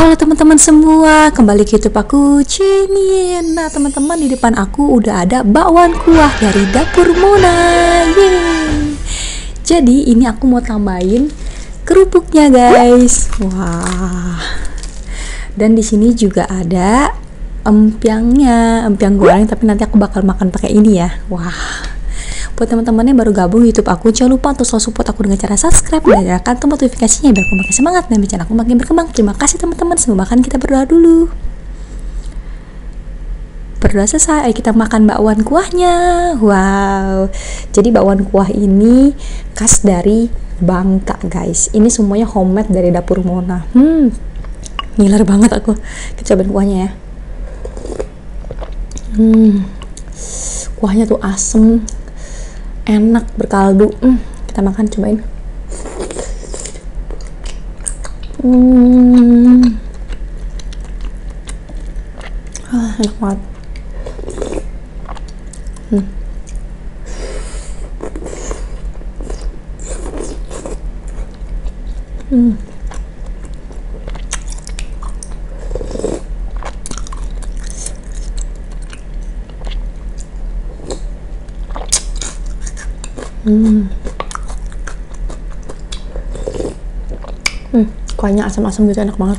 Halo teman-teman semua, kembali ke YouTube aku, Cemin. Nah teman-teman, di depan aku udah ada bakwan kuah dari dapur Mona. Yeay. Jadi ini aku mau tambahin kerupuknya guys. Wah. Dan di sini juga ada empyangnya, empyang goreng, tapi nanti aku bakal makan pakai ini ya. Wah. Buat teman-teman yang baru gabung YouTube aku, jangan lupa untuk selalu support aku dengan cara subscribe dan nyalakan tombol notifikasinya biar aku makin semangat dan channel aku makin berkembang. Terima kasih teman-teman. Sebelum makan kita berdoa dulu. Berdoa selesai, ayo kita makan bakwan kuahnya. Wow. Jadi bakwan kuah ini khas dari Bangka guys. Ini semuanya homemade dari dapur Mona. Ngiler banget aku. Kita cobain kuahnya ya. Kuahnya tuh asem, enak, berkaldu. Kita makan, cobain. Enak banget. Kuahnya asam-asam gitu, enak banget.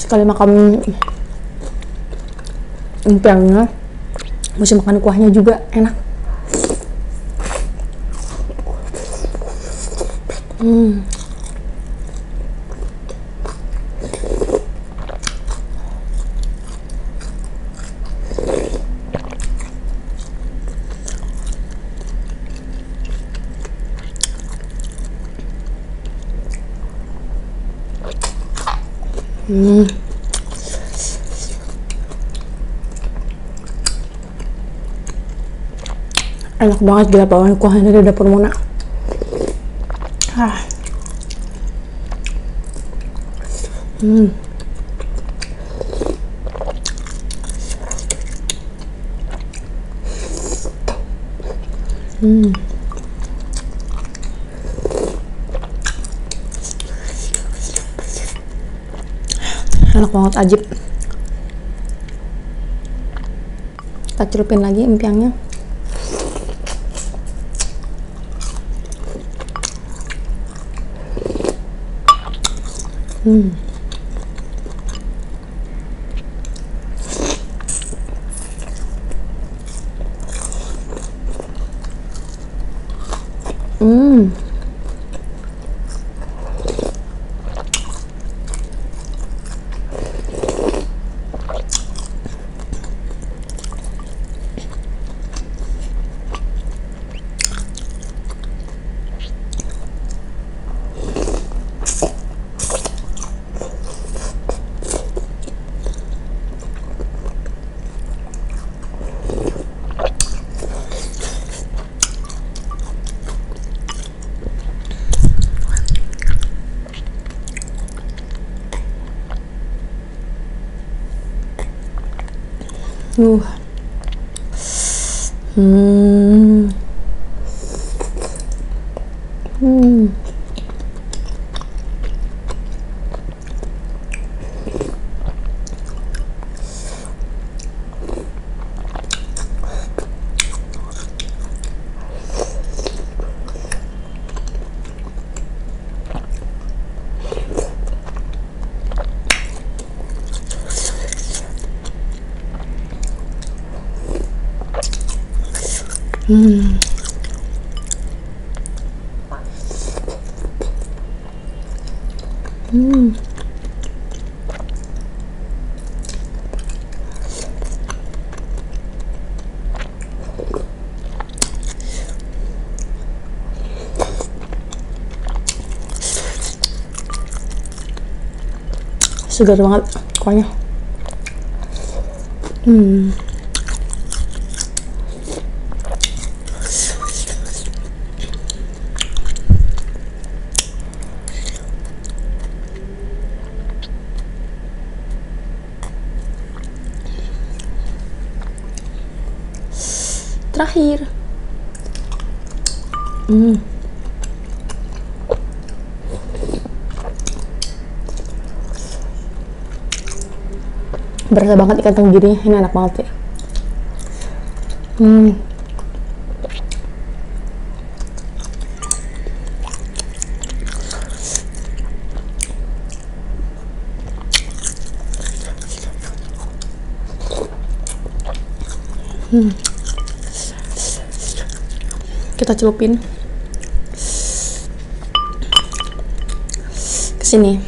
Sekali makan empyangnya, mesti makan kuahnya juga, enak. Enak banget gila bakwan kuahnya dari dapur Mona. Enak banget, ajib. Kita celupin lagi empyangnya. Segar banget kuahnya. terakhir. Berasa banget ikan tenggiri, ini enak banget ya. Kita celupin ke sini.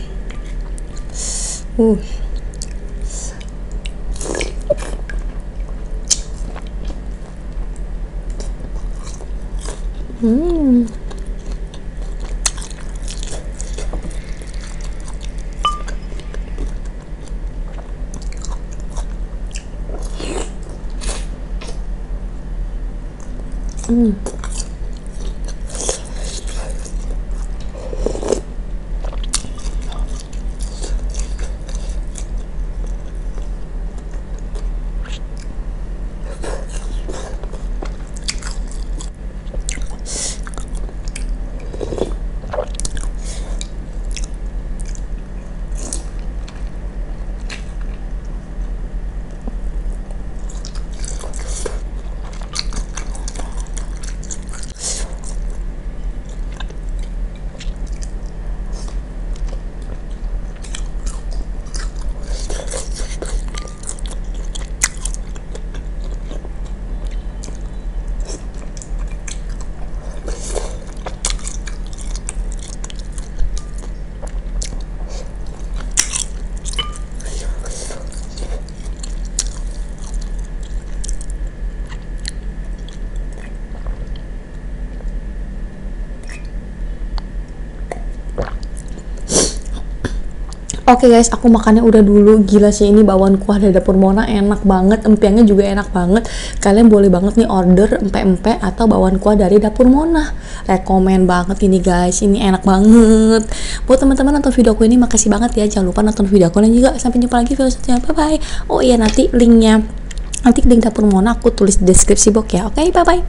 Oke guys, aku makannya udah dulu. Gila sih, ini bakwan kuah dari Dapur Mona enak banget, empengnya juga enak banget. Kalian boleh banget nih order empek-empek atau bakwan kuah dari Dapur Mona. Rekomen banget ini guys, ini enak banget. Buat teman-teman nonton video aku ini, makasih banget ya. Jangan lupa nonton video aku dan juga sampai jumpa lagi video selanjutnya. Bye bye. Oh iya, nanti link Dapur Mona aku tulis di deskripsi box ya. Oke, bye bye.